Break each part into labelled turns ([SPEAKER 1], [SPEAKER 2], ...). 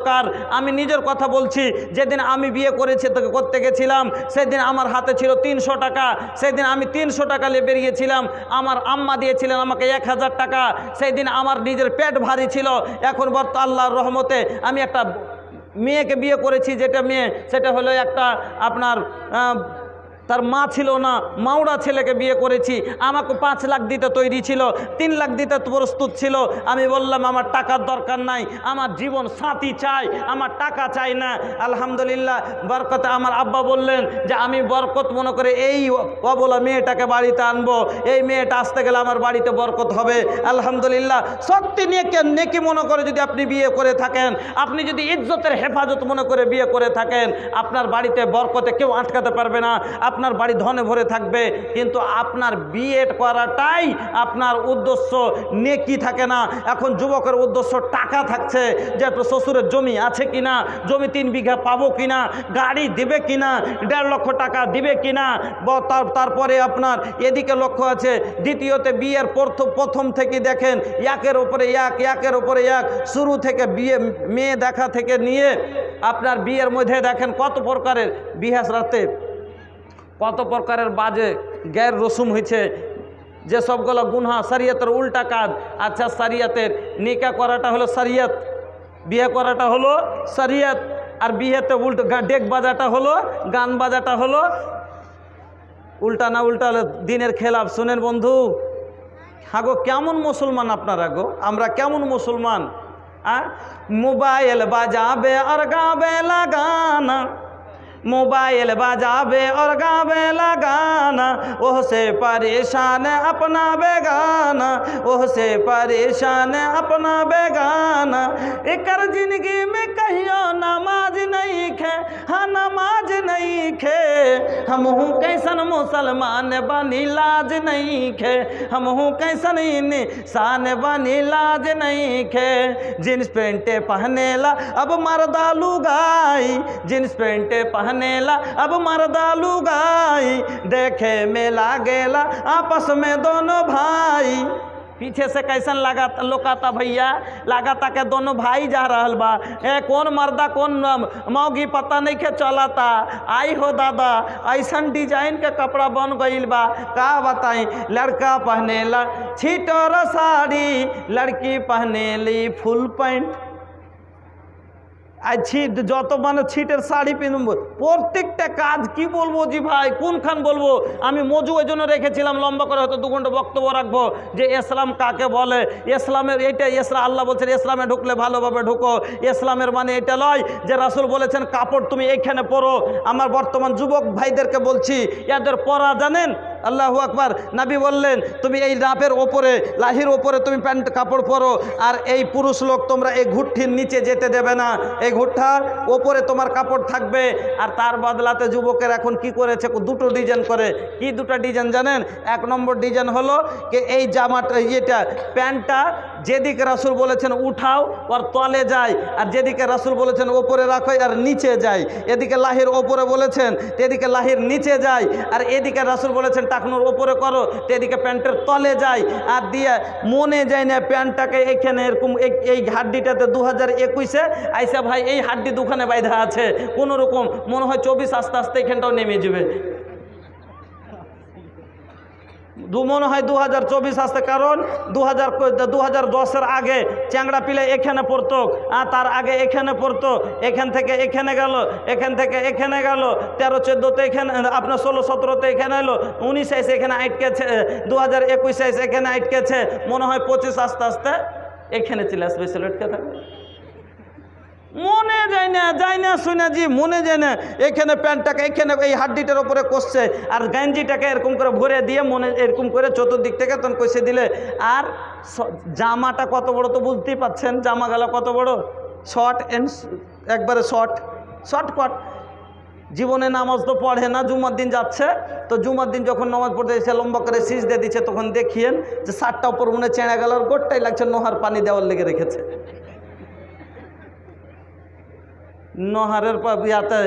[SPEAKER 1] দরকার। আমি নিজের কথা বলছি, যেদিন আমি বিয়ে করতে গেছিলাম সেদিন আমার হাতে ছিল 300 টাকা। সেদিন আমি 300 টাকা নিয়ে বেরিয়েছিলাম। আমার আম্মা দিয়েছিলেন আমাকে 1000 টাকা। সেই দিন আমার নিজের পেট ভারী ছিল। এখন আল্লাহর রহমতে আমি একটা মেয়েকে বিয়ে করেছি, যেটা মেয়ে সেটা হলো একটা আপনার তার মা ছিল না, মাওড়া ছেলেকে বিয়ে করেছি। আমাকে 5 লাখ দিতে তৈরি ছিল, 3 লাখ দিতে প্রস্তুত ছিল। আমি বললাম আমার টাকার দরকার নাই, আমার জীবন সাথী চাই, আমার টাকা চাই না। আলহামদুলিল্লাহ বরকতে আমার আব্বা বললেন যে আমি বরকত মনে করে এই অবলা মেয়েটাকে বাড়িতে আনবো, এই মেয়েটা আসতে গেলে আমার বাড়িতে বরকত হবে। আলহামদুলিল্লাহ সত্যি নেকি মনে করে যদি আপনি বিয়ে করে থাকেন, আপনি যদি ইজ্জতের হেফাজত মনে করে বিয়ে করে থাকেন, আপনার বাড়িতে বরকতে কেউ আটকাতে পারবে না, আপনার বাড়ি ধনে ভরে থাকবে। কিন্তু আপনার বিয়ে করাটাই আপনার উদ্দেশ্য, নেকি থাকে না। এখন যুবকের উদ্দেশ্য টাকা থাকছে, যে শ্বশুরের জমি আছে কিনা, জমি 3 বিঘা পাবো কিনা, গাড়ি দিবে কিনা, 1.5 লক্ষ টাকা দিবে কিনা, তারপরে আপনার এদিকে লক্ষ্য আছে। দ্বিতীয়তে বিয়ের প্রথম থেকে দেখেন একের উপরে এক শুরু থেকে মেয়ে দেখা থেকে নিয়ে আপনার বিয়ের মধ্যে দেখেন কত প্রকারের বিয়ে রাতে কত প্রকারের বাজে গ্যার রসুম হয়েছে, যে সবগুলো গুনহা শরিয়তের উল্টা কাজ। আচ্ছা শরিয়তের নিকাহ করাটা হলো শরিয়ত, বিয়ে করাটা হলো শরিয়ত, আর বিয়েতে উল্টা ডেক বাজাটা হলো, গান বাজাটা হলো উল্টা না উল্টা হলো দিনের খেলাফ। শুনেন বন্ধু, হাগো কেমন মুসলমান আপনারা গো, আমরা কেমন মুসলমান? মোবাইল বাজাবে আর গাবে লাগানা, मोबाइल बजावे और गावे लगाना, ओह से परेशान अपना बेगाना, ओह से परेशान अपना बेगाना। एकर जिंदगी में कहियो नमाज नहीं खे, हाँ नमाज नहीं खे। हम हूँ कैसन मुसलमान बनी लाज नहीं खे, हम हूँ कैसन इंसान बनी लाज नहीं खे। जींस पेंटे पहने ला अब मर्दा लुगाई, जींस पेंटे पहनेला अब मर्दा लुगाई, देखे में लागेला आपस में दोनों भाई। पीछे से कैसन लोकाता भैया, लगाता के दोनों भाई जा रहल बा। कौन मर्दा कौन मौगी पता नहीं के चलाता। आई हो दादा ऐसन डिजाइन के कपड़ा बन गईल बा, का बताई। लड़का पहनेला छिटोर साड़ी, लड़की पहनेली फुल पैंट। যত মানে ছিটের শাড়ি পিনব, প্রত্যেকটা কাজ কি বলবো জি ভাই, কোনখান বলবো। আমি মজু ওই জন্য রেখেছিলাম লম্বা করে, হয়তো 2 ঘন্টা বক্তব্য রাখবো যে ইসলাম কাকে বলে। ইসলামের এইটা আল্লাহ বলছেন ইসলামে ঢুকলে ভালোভাবে ঢুকো। ইসলামের মানে এটা নয় যে রাসূল বলেছেন কাপড় তুমি এইখানে পরো। আমার বর্তমান যুবক ভাইদেরকে বলছি এদের পরা জানেন, আল্লাহু আকবার। নবী বললেন তুমি এই নাপের ওপরে লাহির ওপরে তুমি প্যান্ট কাপড় পরো, আর এই পুরুষ লোক তোমরা এই ঘুটটির নিচে যেতে দেবে না, এই ঘুটটার ওপরে তোমার কাপড় থাকবে। আর তার বদলাতে যুবকের এখন কি করেছে, 2টো ডিজাইন করে। কি 2টা ডিজাইন জানেন? 1 নম্বর ডিজাইন হলো যে এই জামাটা এটা প্যান্টটা যেদিকে রাসূল বলেছেন উঠাও আর তলে যায়, আর যেদিকে রাসূল বলেছেন ওপরে রাখো আর নিচে যায়। এদিকে লাহির ওপরে বলেছেন, এদিকে লাহির নিচে যায়, আর এদিকে রাসূল বলেছেন টাকনোর ওপরে করো, এদিকে প্যান্টের তলে যায়। আর দিয়ে মনে যায় না প্যান্টটাকে এখানে এরকম এই হাড্ডিটাতে 2021-এ আইসা ভাই এই হাড্ডি দুখানে বাইধা আছে কোনো রকম, মনে হয় 24 আস্তে আস্তে এখানটাও নেমে যাবে, মনে হয় 2024 আসতে। কারণ 2010-এর আগে চ্যাংড়া পিলে এখানে পড়তো, তার আগে এখানে পড়তো, এখান থেকে এখানে গেল, এখান থেকে এখানে গেল, 13-14তে এখানে আপনার 16-17তে এখানে এলো, 19 এসে এখানে আটকেছে, 2021 এসে এখানে আটকেছে, মনে হয় 25 আস্তে আস্তে এখানে চলে আসবে, সিলেটকে থাকবে। মনে যায় না শুনে জি, মনে যায় না। এখানে প্যান্টটাকে এখানে এই হাড্ডিটার উপরে কষছে, আর গেঞ্জিটাকে এরকম করে ভরে দিয়ে মনে এরকম করে চতুর্দিক থেকে তখন কষে দিলে। আর জামাটা কত বড় তো বুঝতেই পাচ্ছেন, জামা গালা কত বড়, শর্ট অ্যান্ড একবারে শর্টকাট। জীবনে নামাজ তো পড়ে না, জুমার দিন যাচ্ছে, তো জুমার দিন যখন নামাজ পড়তে এসে লম্বা করে সিজদা দিচ্ছে, তখন দেখিয়েন যে শার্টটা উপর মনে চেঁড়া গেল, আর গোটটাই লাগছে নোহার পানি দেওয়ার লেগে রেখেছে। নহরের ইয়াতে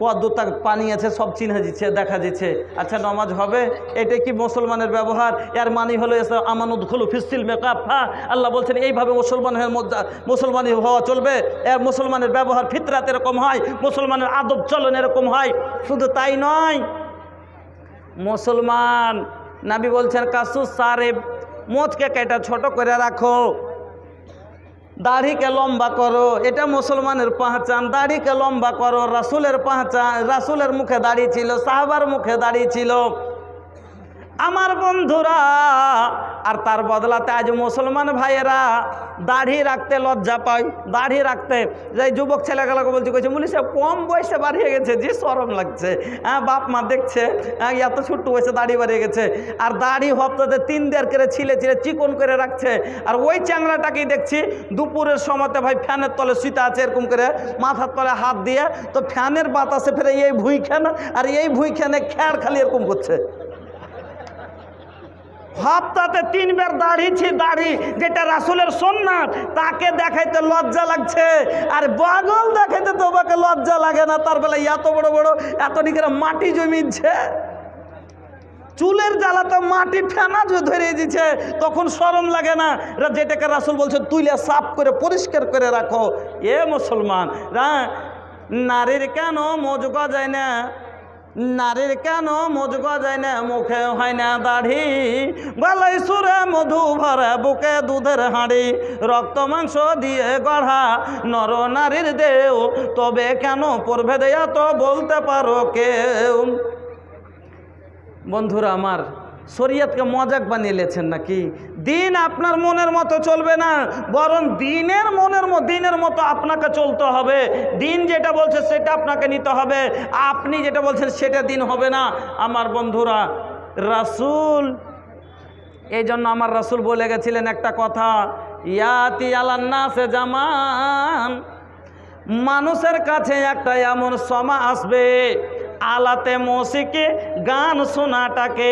[SPEAKER 1] কত তাক পানি আছে সব চিনে দিচ্ছে, দেখা দিচ্ছে। আচ্ছা নামাজ হবে? এটা কি মুসলমানের ব্যবহার? এর মানে হলো আমানুদ খুলু ফিসিল মেকাফা। আল্লাহ বলছেন এইভাবে মুসলমানি হওয়া চলবে। এর মুসলমানের ব্যবহার ফিতরাত এরকম হয়, মুসলমানের আদব চলন এরকম হয়। শুধু তাই নয়, মুসলমান নবী বলছেন কাসু সারেব, মদকে কেটে ছোট করে রাখো, দাড়িকে লম্বা করো, এটা মুসলমানের পাহচান। দাড়িকে লম্বা করো, রাসূলের পাহচান। রাসূলের মুখে দাড়ি ছিল, সাহাবার মুখে দাড়ি ছিল আমার বন্ধুরা। আর তার বদলাতে আজ মুসলমান ভাইয়েরা দাড়ি রাখতে লজ্জা পায়। দাড়ি রাখতে যে যুবক ছেলেগুলোকে বলছি, কইছে বলি সে কম বয়সে বাড়িয়ে গেছে, যে শরম লাগছে। হ্যাঁ, বাপ মা দেখছে এত ছোট্ট বয়সে দাড়ি বাড়িয়ে গেছে, আর দাড়ি হপ্তাতে 3 দের করে ছিলে ছিলে চিকন করে রাখছে। আর ওই চ্যাংড়াটাকেই দেখছি দুপুরের সময়তে ভাই ফ্যানের তলে শুতে আছে এরকম করে, মাথার তলে হাত দিয়ে, তো ফ্যানের বাতাসে ফেরে এই ভুঁইখান আর এই ভুঁইখানে খ্যাড় খালি এরকম করছে। হপ্তাতে 3 বার দাড়ি, যেটা রাসূলের সুন্নাত, তাকে দেখাইতে লজ্জা লাগছে। আর পাগল দেখাইতে তোমাকে লজ্জা লাগে না, তার বেলা এত বড় বড় এত নিকেরা মাটি জমিছে, চুলের জ্বালাতে মাটি ফেনা ধরে দিচ্ছে, তখন শরম লাগে না। যেটাকে রাসূল বলছে তুইলে সাফ করে পরিষ্কার করে রাখো। এ মুসলমান, নারীর কেন মজ গজায় না, নারীর কেন মজ গজায় না, মুখে হয় না দাড়ি, গলায় সুরে মধু ভরে, বুকে দুধের হাঁড়ি, রক্ত মাংস দিয়ে গড়া নর নারীর দেও, তবে কেন পড়বে দেয়া তো বলতে পারো কেউ? বন্ধুরা আমার, শরীয়তকে মজাক বানিয়ে লেছেন নাকি? দিন আপনার মনের মতো চলবে না, বরং দিনের মতো আপনাকে চলতে হবে। দিন যেটা বলছে সেটা আপনাকে নিতে হবে, আপনি যেটা বলছেন সেটা দিন হবে না। আমার বন্ধুরা, রাসূল, এই জন্য আমার রাসূল বলে গেছিলেন একটা কথা, ইয়াতি আলান্নাসে জামান, মানুষের কাছে একটা এমন সময় আসবে, আলাতে মৌসিকে গান শোনাটাকে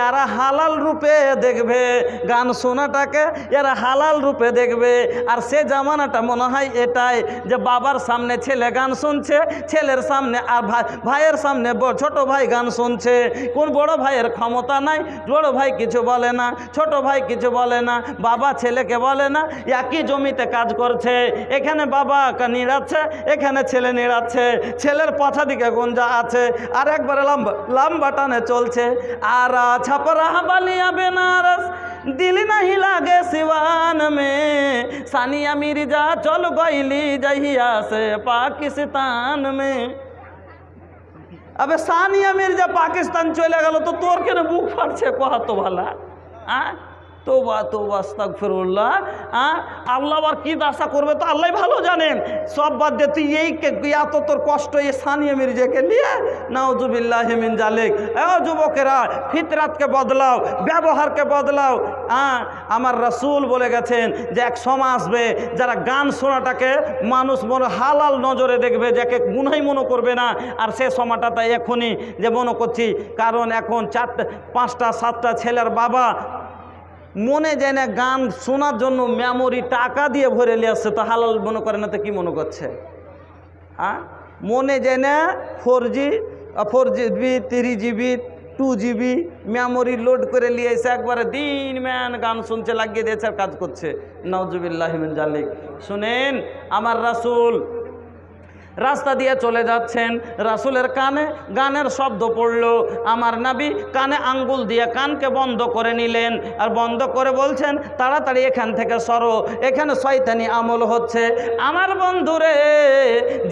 [SPEAKER 1] এরা হালাল রূপে দেখবে, গান শোনাটাকে এরা হালাল রূপে দেখবে। আর সে জামানাটা মনে হয় এটাই যে বাবার সামনে ছেলে গান শুনছে, ছেলের সামনে আর ভাইয়ের সামনে ছোট ভাই গান শুনছে। কোন বড় ভাইয়ের ক্ষমতা নাই, বড় ভাই কিছু বলে না, ছোট ভাই কিছু বলে না, বাবা ছেলেকে বলে না, একই জমিতে কাজ করছে, এখানে বাবা নিড়াচ্ছে, এখানে ছেলে নিড়াচ্ছে, ছেলের পাছা দিকে গুঞ্জা আছে, আর একবারে লম্বা টানে চলছে। আর छपरा बलिया बेनारस दिल नहीं लागे सिवान में, सानिया मिर्जा चल गईली जहिया से पाकिस्तान में। अबे सानिया मिर्जा पाकिस्तान चले गल तो तोर के बुक फाटছে कहा तो भाला। তোবা তোবা আস্তাগফিরুল্লাহ। আল্লাহ আর কি আশা করবে তো আল্লাহ ভালো জানেন। সব বাদ দে, তুই এই এত তোর কষ্ট এই সানিয়া মির্জাকে নিয়ে, নাউজুবিল্লাহি মিন জালিক। যুবকেরা, ফিতরাতকে বদলাও, ব্যবহারকে বদলাও। আমার রাসূল বলে গেছেন যে এক সময় আসবে যারা গান শোনাটাকে মানুষ মনে হালাল নজরে দেখবে, যাকে গুনাই মনে করবে না। আর সে সময়টাতে এখনই যে মনে করছি, কারণ এখন 4টা 5টা 7টা ছেলের বাবা মনে যায় না গান শোনার জন্য মেমোরি টাকা দিয়ে ভরে নিয়ে আসছে, তো হালাল মনে করে না, তো কী মনে করছে? মনে যায় না 4GB 3GB 2GB memory load করে নিয়ে এসে একবারে দিন ম্যান গান শুনছে, লাগিয়ে দিয়েছে আর কাজ করছে। নাউজুবিল্লাহি মিন জালিক। শুনেন, আমার রাসূল রাস্তা দিয়ে চলে যাচ্ছেন, রাসূলের কানে গানের শব্দ পড়ল। আমার নবী কানে আঙ্গুল দিয়ে কানকে বন্ধ করে নিলেন, আর বন্ধ করে বলছেন তাড়াতাড়ি এখান থেকে সরো, এখানে শয়তানি আমল হচ্ছে। আমার বন্ধুরে,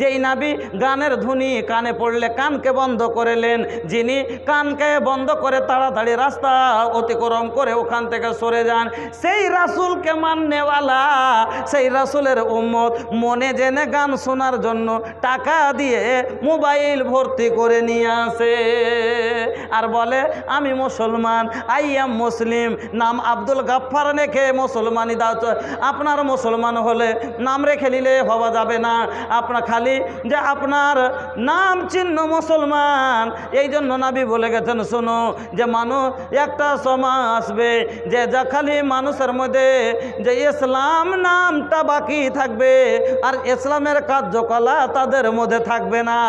[SPEAKER 1] যেই নবী গানের ধ্বনি কানে পড়লে কানকে বন্ধ করলেন, যিনি কানকে বন্ধ করে তাড়াতাড়ি রাস্তা অতিক্রম করে ওখান থেকে সরে যান, সেই রাসূলকে মাননেওয়ালা, সেই রাসূলের উম্মত মনে জেনে গান শোনার জন্য টাকা দিয়ে মোবাইল ভর্তি করে নিয়ে আসে, আর বলে আমি মুসলমান, আই এম মুসলিম, নাম আব্দুল গাফফার রেখে মুসলমানি দাও। আপনার মুসলমান হলে নাম রেখে নিলে হওয়া যাবে না, আপনার খালি খালি যে আপনার নাম চিহ্ন মুসলমান। এই জন্য নবী বলে গেছেন, শোনো যে মানুষ একটা সময় আসবে যে যা খালি মানুষের মধ্যে যে ইসলাম নামটা বাকি থাকবে আর ইসলামের কার্যকলাপ তাদের মধ্যে থাকবে না।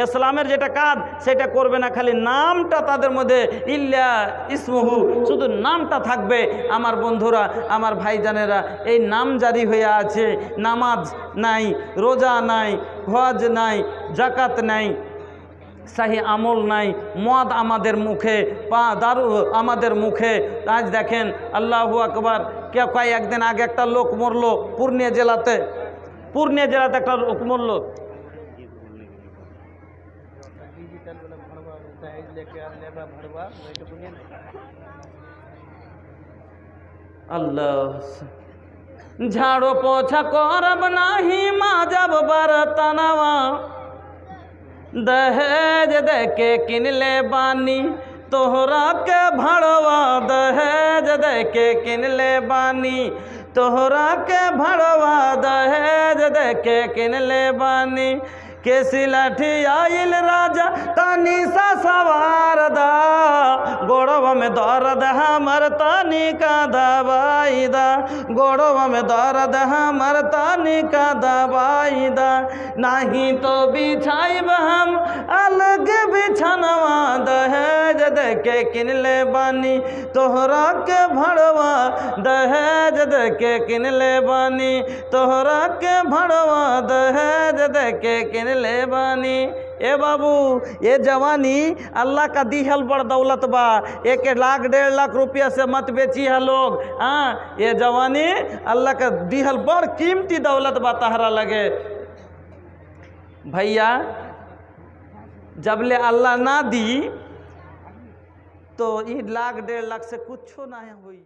[SPEAKER 1] ইসলামের যেটা কাজ সেটা করবে না, খালি নামটা তাদের মধ্যে ইল্লা ইসমহু, শুধু নামটা থাকবে। আমার বন্ধুরা, আমার ভাইজানেরা, এই নাম জারি হয়ে আছে, নামাজ নাই, রোজা নাই, হজ নাই, জাকাত নাই, শাহী আমল নাই, মদ আমাদের মুখে, দারু আমাদের মুখে। আজ দেখেন আল্লাহু আকবার, কয়েকদিন আগে একটা লোক মরলো পূর্ণিয়া জেলাতে একটা লোক মরলো। আল্লাহ, ঝাড়ো পোছা করব নাহি মাজব বরতনवा, दहेज दे के किनले बानी तोहरा के भड़वा, दहेज दे के किनले बानी तोहरा के भड़वा, दहेज दे के किनले बानी। केसी लाठी आइल राजा तानी सा सवार दा, गोड़वा में दर्द हमर तानी का दवाई दा, गोड़वा में दर्द हमर तानी का दवाई दा। नहीं तो बिछाइब हम अलग बिछनवा, दहेज दे के किनले बानी तोहरा के भड़वा, दहेज दे के किनले बानी तोहरा के भड़वा, दहेज दे के किनले बानी। ए बाबू, ये जवानी अल्लाह का दीहल बड़ दौलत बा, 1 लाख 1.5 लाख रुपया से मत बेची है लोग। हाँ, ये जवानी अल्लाह का दीहल बड़ कीमती दौलत बा, तहरा लगे। भैया, जबले अल्लाह ना दी तो 1 लाख 1.5 लाख से कुछ ना हुई।